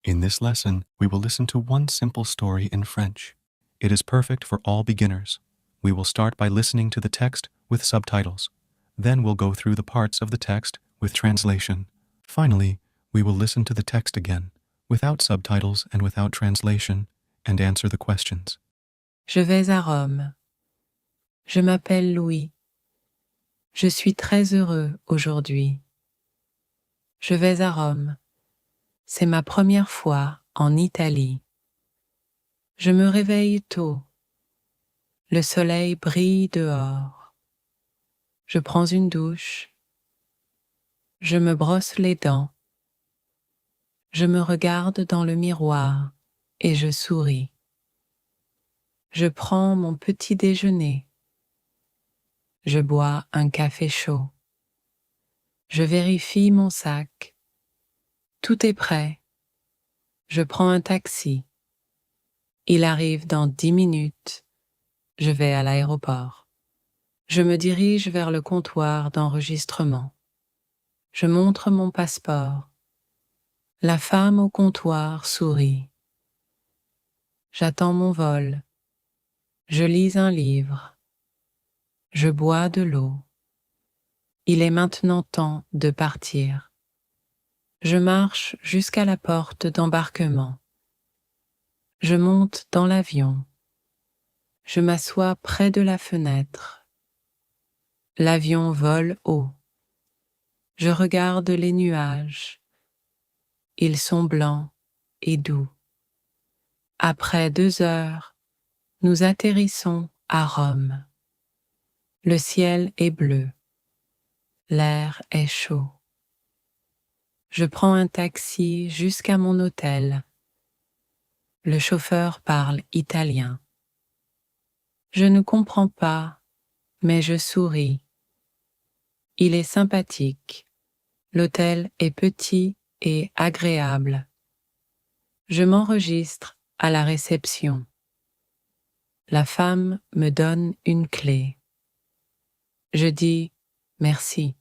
In this lesson, we will listen to one simple story in French. It is perfect for all beginners. We will start by listening to the text with subtitles. Then we'll go through the parts of the text with translation. Finally, we will listen to the text again, without subtitles and without translation, and answer the questions. Je vais à Rome. Je m'appelle Louis. Je suis très heureux aujourd'hui. Je vais à Rome. C'est ma première fois en Italie. Je me réveille tôt. Le soleil brille dehors. Je prends une douche. Je me brosse les dents. Je me regarde dans le miroir et je souris. Je prends mon petit déjeuner. Je bois un café chaud. Je vérifie mon sac. Tout est prêt. Je prends un taxi. Il arrive dans 10 minutes. Je vais à l'aéroport. Je me dirige vers le comptoir d'enregistrement. Je montre mon passeport. La femme au comptoir sourit. J'attends mon vol. Je lis un livre. Je bois de l'eau. Il est maintenant temps de partir. Je marche jusqu'à la porte d'embarquement. Je monte dans l'avion. Je m'assois près de la fenêtre. L'avion vole haut. Je regarde les nuages. Ils sont blancs et doux. Après 2 heures, nous atterrissons à Rome. Le ciel est bleu. L'air est chaud. Je prends un taxi jusqu'à mon hôtel. Le chauffeur parle italien. Je ne comprends pas, mais je souris. Il est sympathique. L'hôtel est petit et agréable. Je m'enregistre à la réception. La femme me donne une clé. Je dis merci.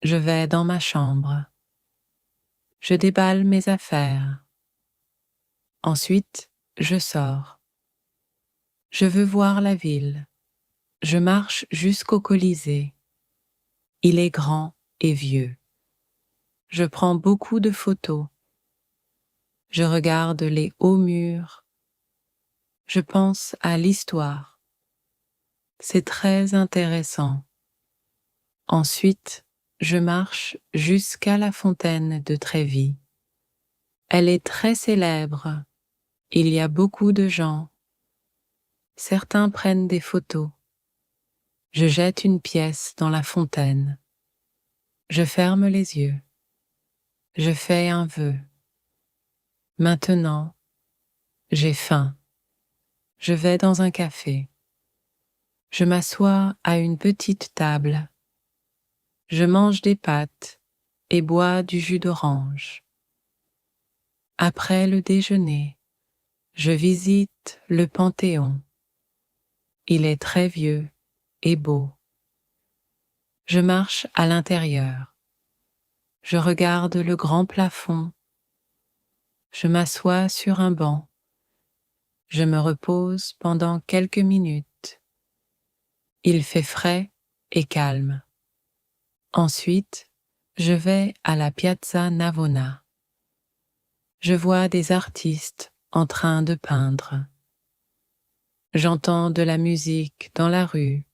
Je vais dans ma chambre. Je déballe mes affaires. Ensuite, je sors. Je veux voir la ville. Je marche jusqu'au Colisée. Il est grand et vieux. Je prends beaucoup de photos. Je regarde les hauts murs. Je pense à l'histoire. C'est très intéressant. Ensuite, je marche jusqu'à la fontaine de Trévi. Elle est très célèbre. Il y a beaucoup de gens. Certains prennent des photos. Je jette une pièce dans la fontaine. Je ferme les yeux. Je fais un vœu. Maintenant, j'ai faim. Je vais dans un café. Je m'assois à une petite table. Je mange des pâtes et bois du jus d'orange. Après le déjeuner, je visite le Panthéon. Il est très vieux et beau. Je marche à l'intérieur. Je regarde le grand plafond. Je m'assois sur un banc. Je me repose pendant quelques minutes. Il fait frais et calme. Ensuite, je vais à la Piazza Navona. Je vois des artistes en train de peindre. J'entends de la musique dans la rue.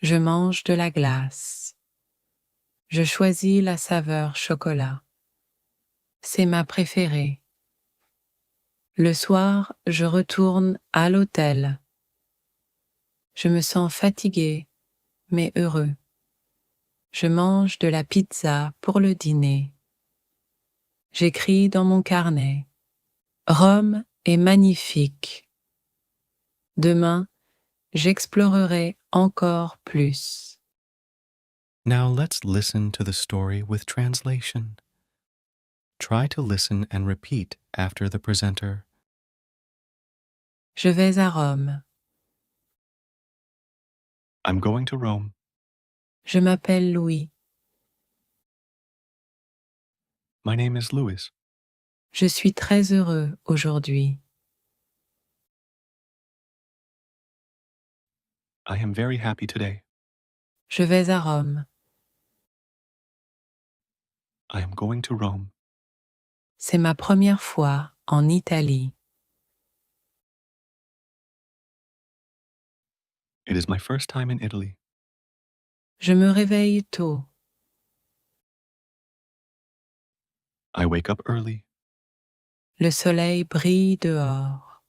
Je mange de la glace. Je choisis la saveur chocolat. C'est ma préférée. Le soir, je retourne à l'hôtel. Je me sens fatigué, mais heureux. Je mange de la pizza pour le dîner. J'écris dans mon carnet. Rome est magnifique. Demain, j'explorerai encore plus. Now let's listen to the story with translation. Try to listen and repeat after the presenter. Je vais à Rome. I'm going to Rome. Je m'appelle Louis. My name is Louis. Je suis très heureux aujourd'hui. I am very happy today. Je vais à Rome. I am going to Rome. C'est ma première fois en Italie. It is my first time in Italy. Je me réveille tôt. I wake up early. Le soleil brille dehors.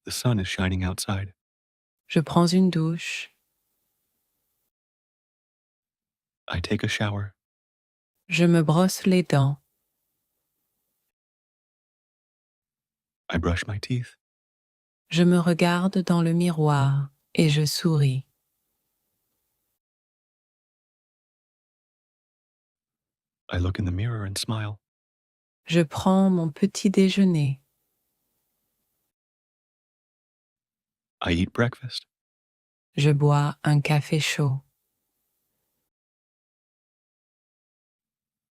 The sun is shining outside. Je prends une douche. I take a shower. Je me brosse les dents. I brush my teeth. Je me regarde dans le miroir et je souris. I look in the mirror and smile. Je prends mon petit déjeuner. I eat breakfast. Je bois un café chaud.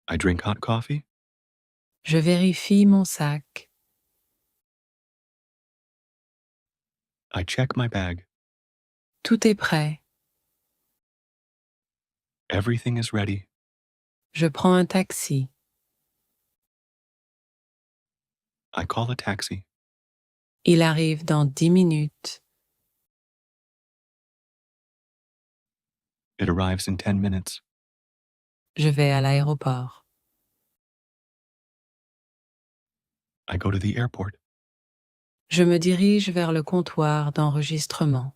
I drink hot coffee. Je vérifie mon sac. I check my bag. Tout est prêt. Everything is ready. Je prends un taxi. I call a taxi. Il arrive dans 10 minutes. It arrives in 10 minutes. Je vais à l'aéroport. I go to the airport. Je me dirige vers le comptoir d'enregistrement.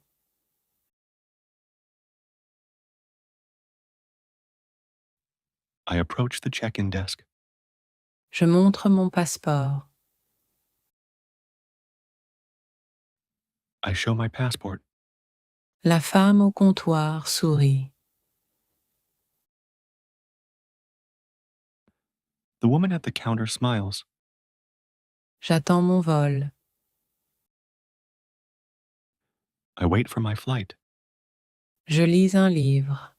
I approach the check-in desk. Je montre mon passeport. I show my passport. La femme au comptoir sourit. The woman at the counter smiles. J'attends mon vol. I wait for my flight. Je lis un livre.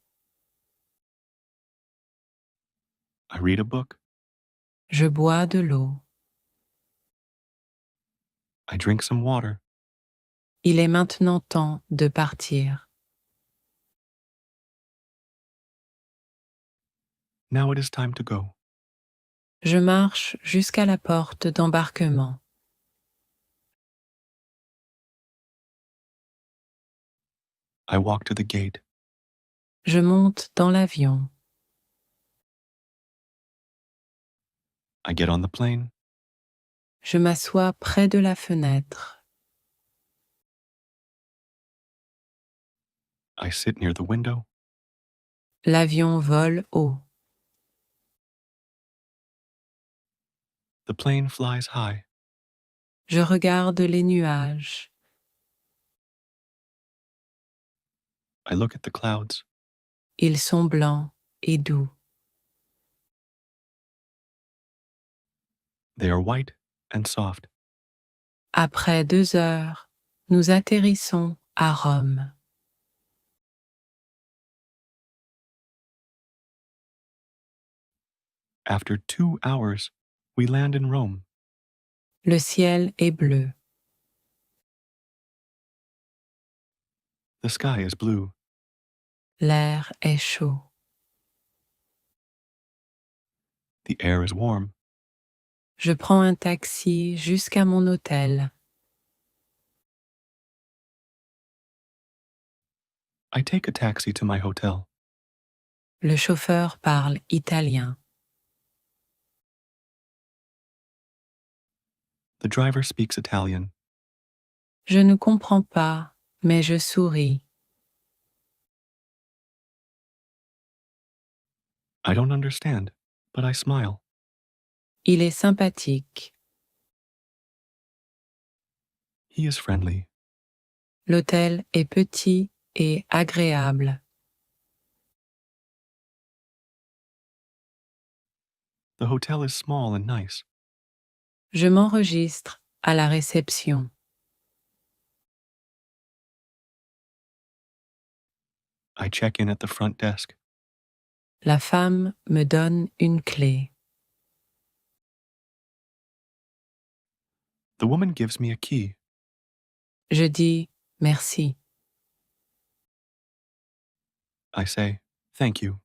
I read a book. Je bois de l'eau. I drink some water. Il est maintenant temps de partir. Now it is time to go. Je marche jusqu'à la porte d'embarquement. I walk to the gate. Je monte dans l'avion. I get on the plane. Je m'assois près de la fenêtre. I sit near the window. L'avion vole haut. The plane flies high. Je regarde les nuages. I look at the clouds. Ils sont blancs et doux. They are white and soft. Après 2 heures, nous atterrissons à Rome. After 2 hours, we land in Rome. Le ciel est bleu. The sky is blue. L'air est chaud. The air is warm. Je prends un taxi jusqu'à mon hôtel. I take a taxi to my hotel. Le chauffeur parle italien. The driver speaks Italian. Je ne comprends pas, mais je souris. I don't understand, but I smile. Il est sympathique. He is friendly. L'hôtel est petit et agréable. The hotel is small and nice. Je m'enregistre à la réception. I check in at the front desk. La femme me donne une clé. The woman gives me a key. Je dis merci. I say, thank you.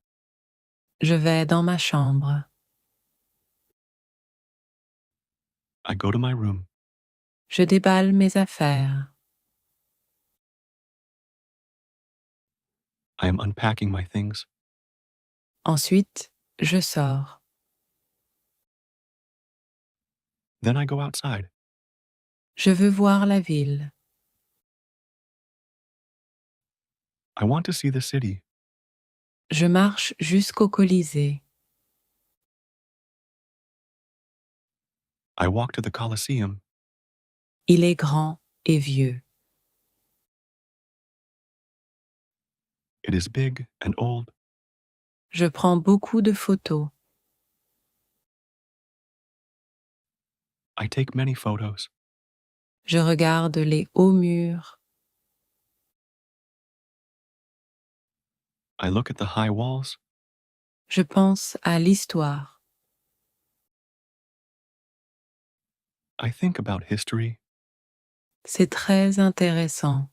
Je vais dans ma chambre. I go to my room. Je déballe mes affaires. I am unpacking my things. Ensuite, je sors. Then I go outside. Je veux voir la ville. I want to see the city. Je marche jusqu'au Colisée. I walk to the Colosseum. Il est grand et vieux. It is big and old. Je prends beaucoup de photos. I take many photos. Je regarde les hauts murs. I look at the high walls. Je pense à l'histoire. I think about history. C'est très intéressant.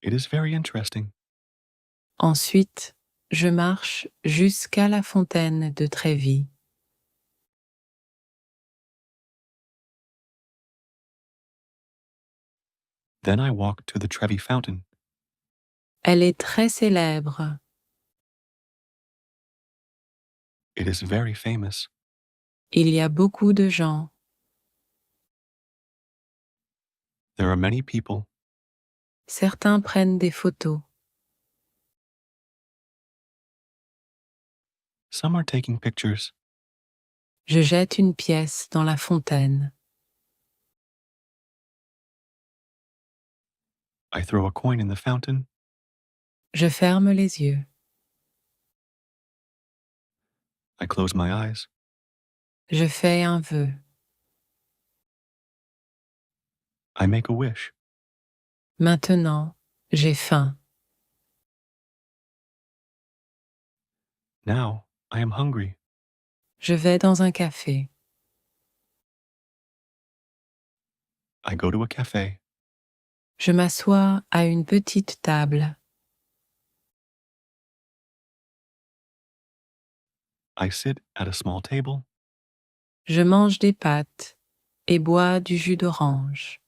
It is very interesting. Ensuite, je marche jusqu'à la fontaine de Trévis. Then I walk to the Trevi Fountain. Elle est très célèbre. It is very famous. Il y a beaucoup de gens. There are many people. Certains prennent des photos. Some are taking pictures. Je jette une pièce dans la fontaine. I throw a coin in the fountain. Je ferme les yeux. I close my eyes. Je fais un vœu. I make a wish. Maintenant, j'ai faim. Now I am hungry. Je vais dans un café. I go to a cafe. Je m'assois à une petite table. I sit at a small table. Je mange des pâtes et bois du jus d'orange.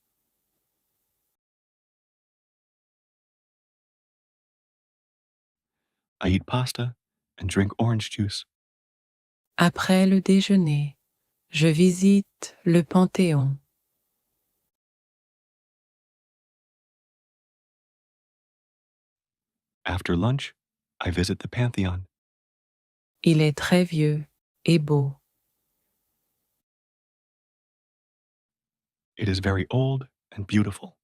I eat pasta and drink orange juice. Après le déjeuner, je visite le Panthéon. After lunch, I visit the Pantheon. Il est très vieux et beau. It is very old and beautiful.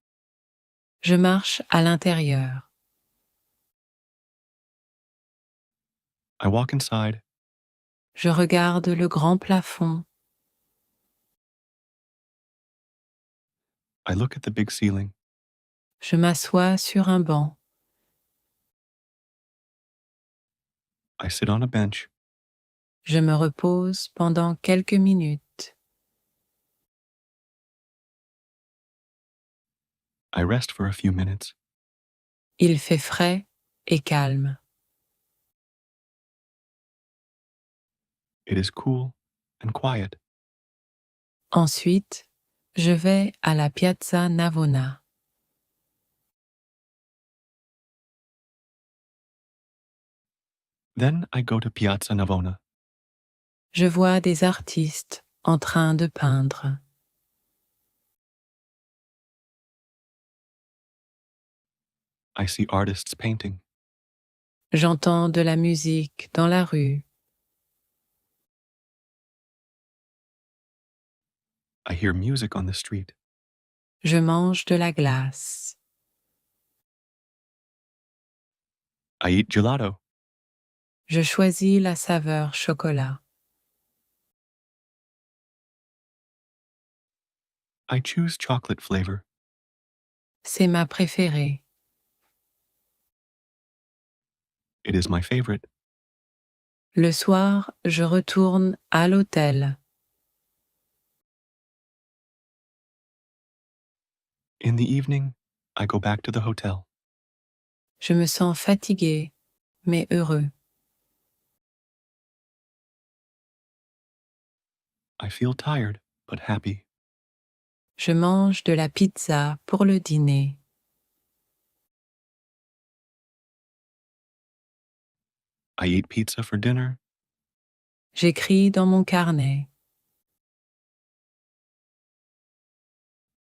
Je marche à l'intérieur. I walk inside. Je regarde le grand plafond. I look at the big ceiling. Je m'assois sur un banc. I sit on a bench. Je me repose pendant quelques minutes. I rest for a few minutes. Il fait frais et calme. It is cool and quiet. Ensuite, je vais à la Piazza Navona. Then I go to Piazza Navona. Je vois des artistes en train de peindre. I see artists painting. J'entends de la musique dans la rue. I hear music on the street. Je mange de la glace. I eat gelato. Je choisis la saveur chocolat. I choose chocolate flavor. C'est ma préférée. It is my favorite. Le soir, je retourne à l'hôtel. In the evening, I go back to the hotel. Je me sens fatigué, mais heureux. I feel tired, but happy. Je mange de la pizza pour le dîner. I eat pizza for dinner. J'écris dans mon carnet.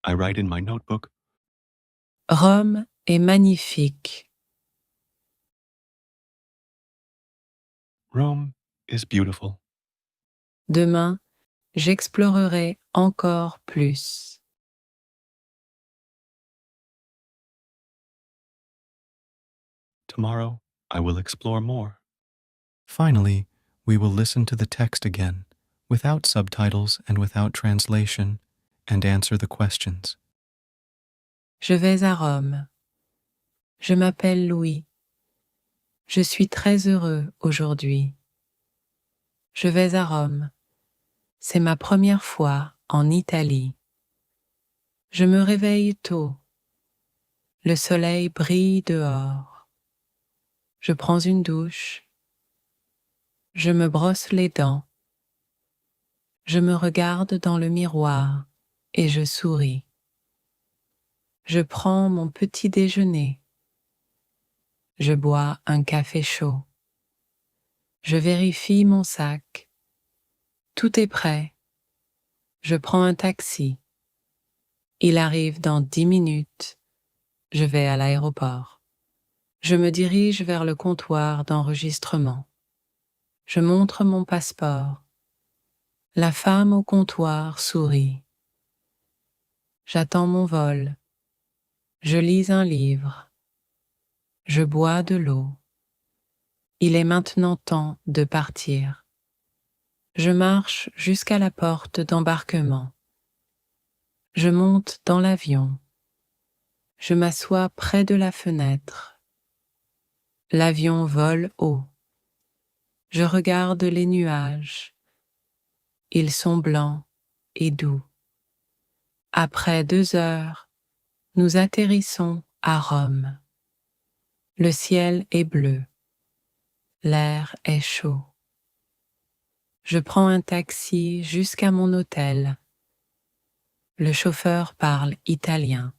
I write in my notebook. Rome est magnifique. Rome is beautiful. Demain, j'explorerai encore plus. Tomorrow, I will explore more. Finally, we will listen to the text again, without subtitles and without translation, and answer the questions. Je vais à Rome. Je m'appelle Louis. Je suis très heureux aujourd'hui. Je vais à Rome. C'est ma première fois en Italie. Je me réveille tôt. Le soleil brille dehors. Je prends une douche. Je me brosse les dents. Je me regarde dans le miroir et je souris. Je prends mon petit déjeuner. Je bois un café chaud. Je vérifie mon sac. Tout est prêt. Je prends un taxi. Il arrive dans 10 minutes. Je vais à l'aéroport. Je me dirige vers le comptoir d'enregistrement. Je montre mon passeport. La femme au comptoir sourit. J'attends mon vol. Je lis un livre. Je bois de l'eau. Il est maintenant temps de partir. Je marche jusqu'à la porte d'embarquement. Je monte dans l'avion. Je m'assois près de la fenêtre. L'avion vole haut. Je regarde les nuages. Ils sont blancs et doux. Après 2 heures, nous atterrissons à Rome. Le ciel est bleu. L'air est chaud. Je prends un taxi jusqu'à mon hôtel. Le chauffeur parle italien.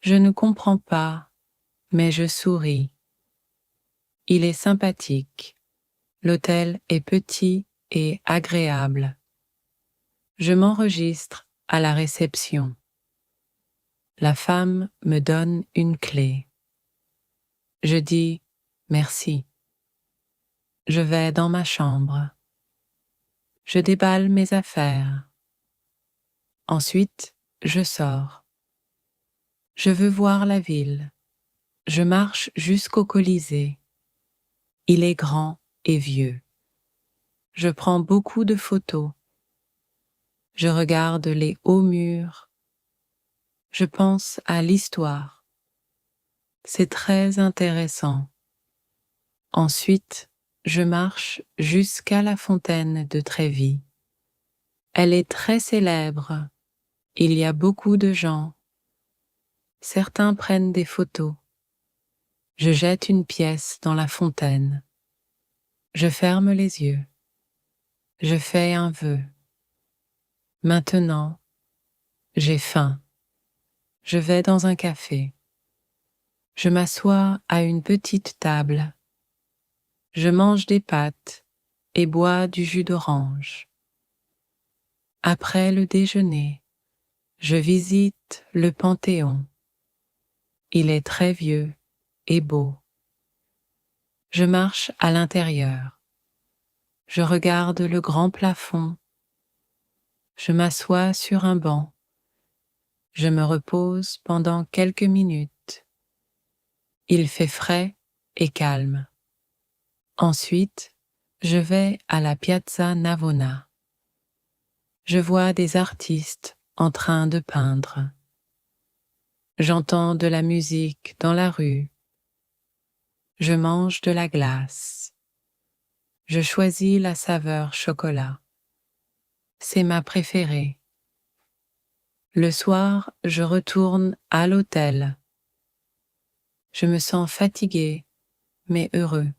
Je ne comprends pas, mais je souris. Il est sympathique. L'hôtel est petit et agréable. Je m'enregistre à la réception. La femme me donne une clé. Je dis merci. Je vais dans ma chambre. Je déballe mes affaires. Ensuite, je sors. Je veux voir la ville. Je marche jusqu'au Colisée. Il est grand et vieux. Je prends beaucoup de photos. Je regarde les hauts murs. Je pense à l'histoire. C'est très intéressant. Ensuite, je marche jusqu'à la fontaine de Trévi. Elle est très célèbre. Il y a beaucoup de gens. Certains prennent des photos. Je jette une pièce dans la fontaine. Je ferme les yeux. Je fais un vœu. Maintenant, j'ai faim. Je vais dans un café. Je m'assois à une petite table. Je mange des pâtes et bois du jus d'orange. Après le déjeuner, je visite le Panthéon. Il est très vieux et beau. Je marche à l'intérieur. Je regarde le grand plafond. Je m'assois sur un banc. Je me repose pendant quelques minutes. Il fait frais et calme. Ensuite, je vais à la Piazza Navona. Je vois des artistes en train de peindre. J'entends de la musique dans la rue. Je mange de la glace. Je choisis la saveur chocolat. C'est ma préférée. Le soir, je retourne à l'hôtel. Je me sens fatigué, mais heureux.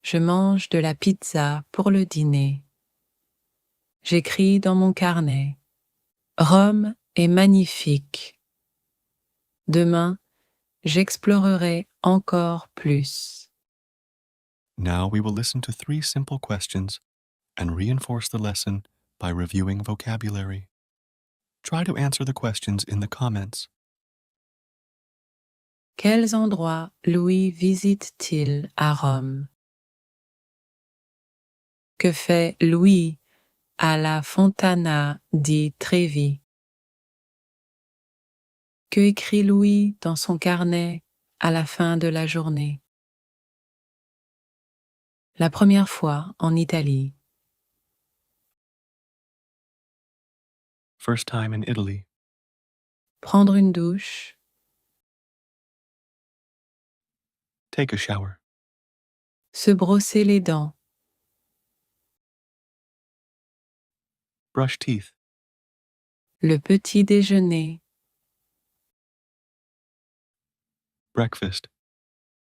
Je mange de la pizza pour le dîner. J'écris dans mon carnet. Rome est magnifique. Demain, j'explorerai encore plus. Now we will listen to 3 simple questions and reinforce the lesson by reviewing vocabulary. Try to answer the questions in the comments. Quels endroits Louis visite-t-il à Rome? Que fait Louis à la Fontana di Trevi? Que écrit Louis dans son carnet à la fin de la journée? La première fois en Italie. First time in Italy. Prendre une douche. Take a shower. Se brosser les dents. Brush teeth. Le petit déjeuner. Breakfast.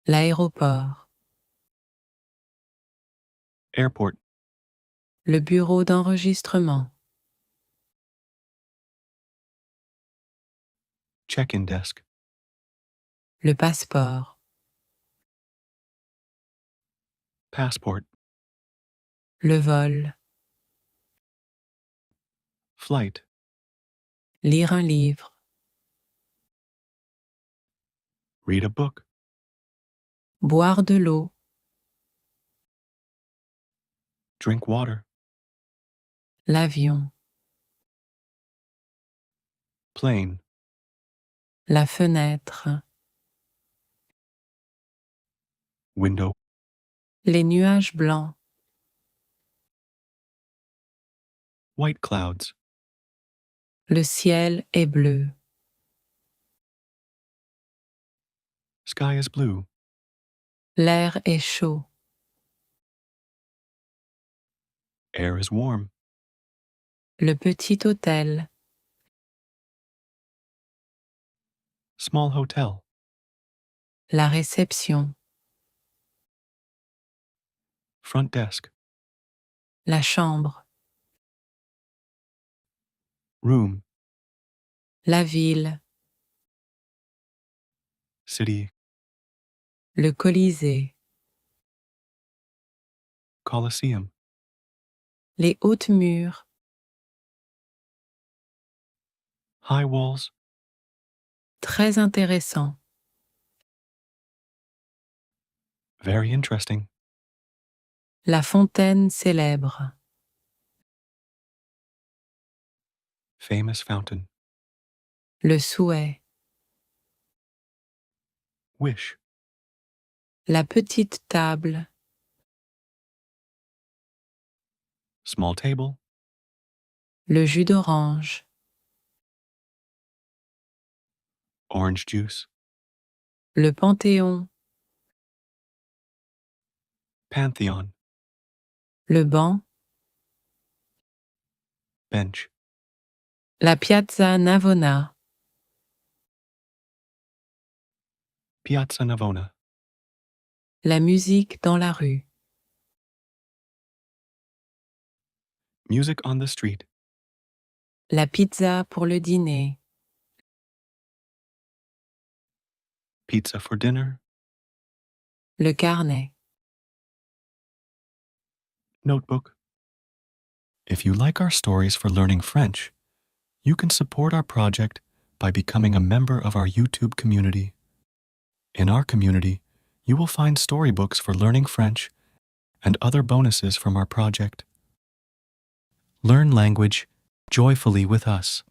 L'aéroport. Airport. Le bureau d'enregistrement. Check-in desk. Le passeport. Passport. Le vol. Flight. Lire un livre. Read a book. Boire de l'eau. Drink water. L'avion. Plane. La fenêtre. Window. Les nuages blancs. White clouds. Le ciel est bleu. Sky is blue. L'air est chaud. Air is warm. Le petit hôtel. Small hotel. La réception. Front desk. La chambre. Room. La ville. City. Le Colisée. Coliseum. Les hautes murs. High walls. Très intéressant. Very interesting. La fontaine célèbre. Famous fountain. Le souhait. Wish. La petite table. Small table. Le jus d'orange. Orange juice. Le Panthéon. Pantheon. Le banc. Bench. La Piazza Navona. Piazza Navona. La musique dans la rue. Music on the street. La pizza pour le dîner. Pizza for dinner. Le carnet. Notebook. If you like our stories for learning French, you can support our project by becoming a member of our YouTube community. In our community, you will find storybooks for learning French and other bonuses from our project. Learn language joyfully with us.